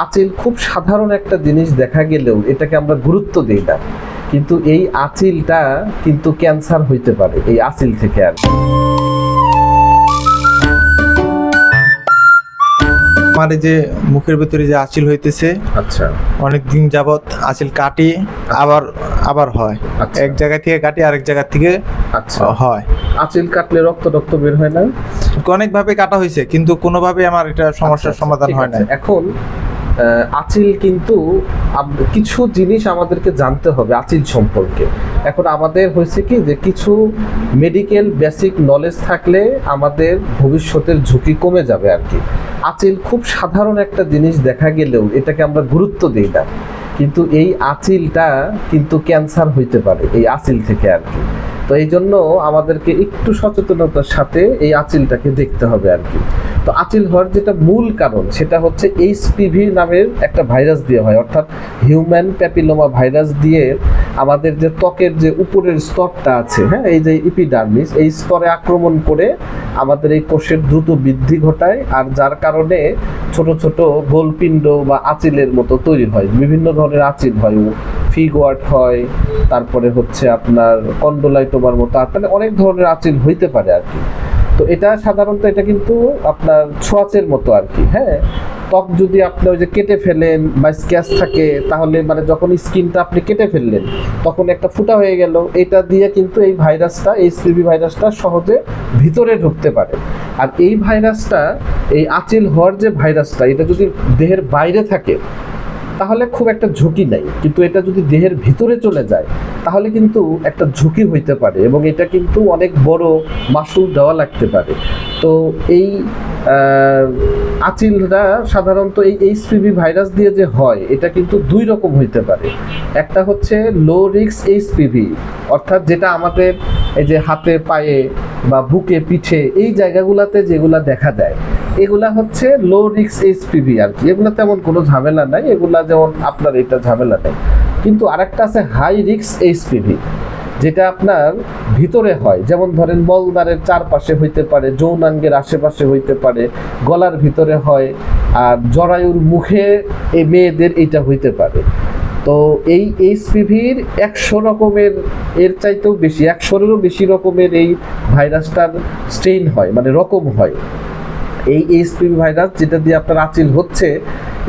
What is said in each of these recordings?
আঁচিল খুব সাধারণ একটা জিনিস দেখা গেলেও এটাকে আমরা গুরুত্ব দিই না, কিন্তু এই আঁচিলটা কিন্তু ক্যান্সার হইতে পারে এই আঁচিল থেকে। আর আমার এই যে মুখের ভিতরে যে আঁচিল হইতেছে, আচ্ছা, অনেক দিন যাবত আঁচিল কাটি আবার আবার হয়, আচ্ছা। এক জায়গা থেকে কাটি আরেক জায়গা থেকে আচ্ছা, হয়। আঁচিল কাটলে রক্ত বের হয় না? অনেকভাবে কাটা হয়েছে কিন্তু কোনোভাবে আমার এটা সমস্যার সমাধান হয় না। এখন আঁচিল কিন্তু কিছু জিনিস আমাদেরকে জানতে হবে আঁচিল সম্পর্কে। এখন আমাদের হয়েছে কি যে কিছু মেডিকেল বেসিক নলেজ থাকলে আমাদের ভবিষ্যতের ঝুঁকি কমে যাবে আর কি। আঁচিল খুব সাধারণ একটা জিনিস দেখা গেলেও এটাকে আমরা গুরুত্ব দিই না, কিন্তু এই আঁচিলটা কিন্তু ক্যান্সার হইতে পারে এই আঁচিল থেকে আর কি। তো এই জন্য আমাদেরকে একটু সচেতনতার সাথে এই আঁচিলটাকে দেখতে হবে আর কি। তো আঁচিল হওয়ার যেটা মূল কারণ সেটা হচ্ছে এইচপিভি নামের একটা ভাইরাস দিয়ে হয়, অর্থাৎ হিউম্যান প্যাপিলোমা ভাইরাস দিয়ে আমাদের যে ত্বকের যে উপরের স্তরটা আছে, হ্যাঁ, এই যে ইপিডার্মিস, এই স্তরে আক্রমণ করে আমাদের এই কোষের দ্রুত বৃদ্ধি ঘটায়, আর যার কারণে ছোট ছোট গোলপিণ্ড বা আঁচিলের মতো তৈরি হয়। বিভিন্ন ধরনের আঁচিল হয়, ফিগওয়ার্ড হয়, তারপরে হচ্ছে আপনার কন্ডোলাইটোমার মতো, মানে অনেক ধরনের আঁচিল হইতে পারে আর কি। তো এটা সাধারণত এটা কিন্তু আপনার ছোঁয়াচের মতো আর কি। হ্যাঁ, ত্বক যদি আপনি ওই যে কেটে ফেলেন বা স্ক্র্যাচ থাকে, তাহলে মানে যখন স্কিনটা আপনি কেটে ফেললেন তখন একটা ফুটা হয়ে গেল, এটা দিয়ে কিন্তু এই ভাইরাসটা, এইচপিভি ভাইরাসটা সহজে ভিতরে ঢুকতে পারে। আর এই ভাইরাসটা, এই আঁচিল হওয়ার যে ভাইরাসটা, এটা যদি দেহের বাইরে থাকে তাহলে খুব একটা ঝুঁকি নাই, কিন্তু এটা যদি দেহের ভিতরে চলে যায় তাহলে কিন্তু একটা ঝুঁকি হইতে পারে, এবং এটা কিন্তু অনেক বড় মাসুল দেওয়া লাগতে পারে। তো এই আঁচিলটা সাধারণত এই এইচপিভি ভাইরাস দিয়ে যে হয়, এটা কিন্তু দুই রকম হইতে পারে। একটা হচ্ছে লো রিস্ক এইচপিভি, অর্থাৎ যেটা আমাদের এই যে হাতে পায়ে বা বুকে পিঠে এই জায়গাগুলোতে যেগুলা দেখা যায়, এগুলা হচ্ছে লো রিস্ক এইচপিভি আর কি। এগুলা তেমন কোনো ঝামেলা নাই, এগুলা যেমন আপনার এটা ঝামেলা নেই। কিন্তু আরেকটা আছে হাই রিস্ক এইচপিভি, যেটা আপনার ভিতরে হয়, যেমন ধরেন মলদ্বারের চারপাশে হইতে পারে, যৌনাঙ্গের আশেপাশে হইতে পারে, গলার ভিতরে হয়, আর জরায়ুর মুখে এই মেয়েদের এইটা হইতে পারে। তো এই এইচপিভির 100 রকমের, এর চাইতেও বেশি, 100-এরও বেশি রকমের এই ভাইরাসটার স্ট্রেইন হয়, মানে রকম হয়। এই এইচপিভি ভাইরাস যেটা দিয়ে আপনার আঁচিল হচ্ছে,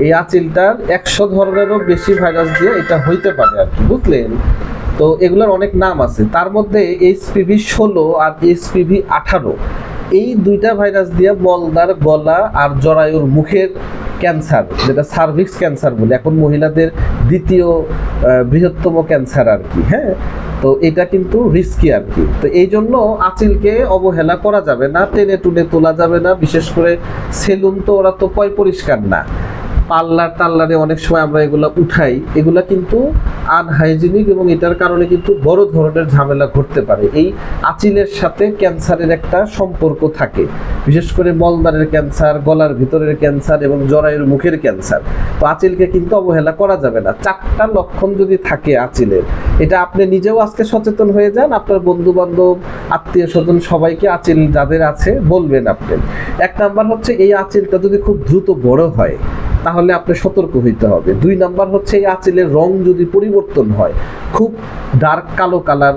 এই আঁচিলটার 100 ধরনেরও বেশি ভাইরাস দিয়ে এটা হইতে পারে আর কি, বুঝলেন? তো এগুলোর অনেক নাম আছে, তার মধ্যে এইচপিভি 16 আর এইচপিভি 18, এই দুইটা ভাইরাস দিয়ে মলদ্বার, গলা আর জরায়ুর মুখের ক্যান্সার, যেটা সার্ভিক্স ক্যান্সার বলে, এখন মহিলাদের দ্বিতীয় বৃহত্তম ক্যান্সার আর কি। হ্যাঁ, তো এটা কিন্তু রিস্কি আর কি। তো এই জন্য আঁচিলকে অবহেলা করা যাবে না, টেনে টুনে তোলা যাবে না। বিশেষ করে সেলুন তো ওরা তো পয় পরিষ্কার না, পার্লারে অনেক সময় আমরা এগুলা উঠাই, এগুলা কিন্তু আনহাইজিনিক, এবং এটার কারণে কিন্তু বড় ধরনের ঝামেলা ঘটতে পারে। এই আঁচিলের সাথে ক্যান্সারের একটা সম্পর্ক থাকে, বিশেষ করে মলদ্বারের ক্যান্সার, গলার ভিতরের ক্যান্সার এবং জরায়ুর মুখের ক্যান্সার। তো আঁচিলকে কিন্তু অবহেলা করা যাবে না। 4টা লক্ষণ যদি থাকে আঁচিলের, এটা আপনি নিজেও আজকে সচেতন হয়ে যান, আপনার বন্ধু বান্ধব, আত্মীয় স্বজন সবাইকে আঁচিল যাদের আছে বলবেন আপনি। 1 নাম্বার হচ্ছে এই আঁচিলটা যদি খুব দ্রুত বড় হয় তাহলে আপনি সতর্ক হইতে হবে। 2 নাম্বার হচ্ছে এই আঁচিলের রং যদি পরিবর্তন হয়, খুব ডার্ক কালো কালার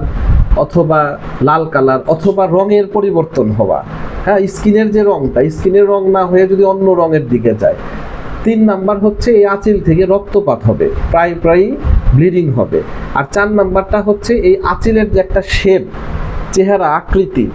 অথবা লাল কালার অথবা রঙের পরিবর্তন হওয়া, হ্যাঁ, স্কিনের যে রংটা, স্কিনের রং না হয়ে যদি অন্য রঙের দিকে যায়। 3 নাম্বার হচ্ছে এই আঁচিল থেকে রক্তপাত হবে, প্রায় ব্লিডিং হবে। আর 4 নাম্বারটা হচ্ছে এই আঁচিলের যে একটা শেপ, চেহারা, আকৃতি,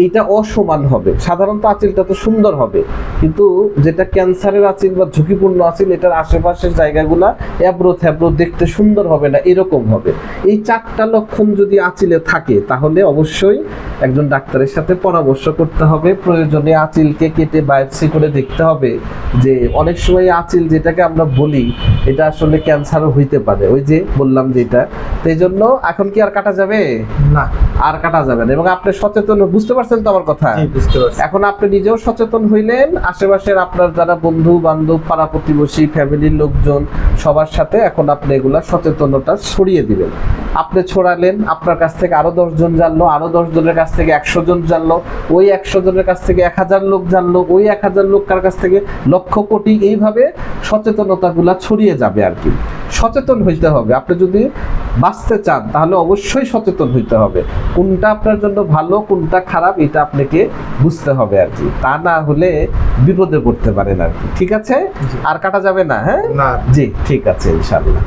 এইটা অসমান হবে। সাধারণত আঁচিলটা তো সুন্দর হবে, কিন্তু যেটা ক্যান্সারের আঁচিল বা ঝুঁকিপূর্ণ আঁচিল, এটার আশেপাশের জায়গাগুলা এবড়ো থ্যাবড়ো, দেখতে সুন্দর হবে না, এরকম হবে। এই 4টা লক্ষণ যদি আঁচিলে থাকে তাহলে অবশ্যই একজন ডাক্তারের সাথে পরামর্শ করতে হবে। প্রয়োজনে আঁচিলকে কেটে বায়োপসি করে দেখতে হবে, যে অনেক সময় আঁচিল যেটাকে আমরা বলি এটা আসলে ক্যান্সারও হইতে পারে, ওই যে বললাম যেটা। তো এই জন্য এখন কি আর কাটা যাবে? না। আর কাটা যাবে না। এবং আপনি সচেতন, বুঝতে পারছেন তো আমার কথা? জি, বুঝতে পারছি। এখন আপনি নিজেও সচেতন হইলেন, আশেপাশের আপনার যারা বন্ধু বান্ধব, পাড়া প্রতিবেশী, ফ্যামিলির লোকজন, সবার সাথে এখন আপনি এগুলা সচেতনতা ছড়িয়ে দিবেন। আপনি ছড়ালেন, আপনার কাছ থেকে আরো 10 জন জানলো, আরো 10 জনের কাছ থেকে 100 জন জানলো, ওই 100 জনের কাছ থেকে 1000 লোক জানলো, ওই 1000 লোকের কাছ থেকে লক্ষ কোটি, এইভাবে সচেতনতাগুলা ছড়িয়ে যাবে আর কি। সচেতন হইতে হবে। আপনি যদি বাঁচতে চান তাহলে অবশ্যই সচেতন হইতে হবে। কোনটা আপনার জন্য ভালো, কোনটা খারাপ, এটা আপনাকে বুঝতে হবে আর কি। তা না হলে বিপদে পড়তে পারেন আর কি। ঠিক আছে? আর কাটা যাবে না? হ্যাঁ, না। জি, ঠিক আছে, ইনশাআল্লাহ।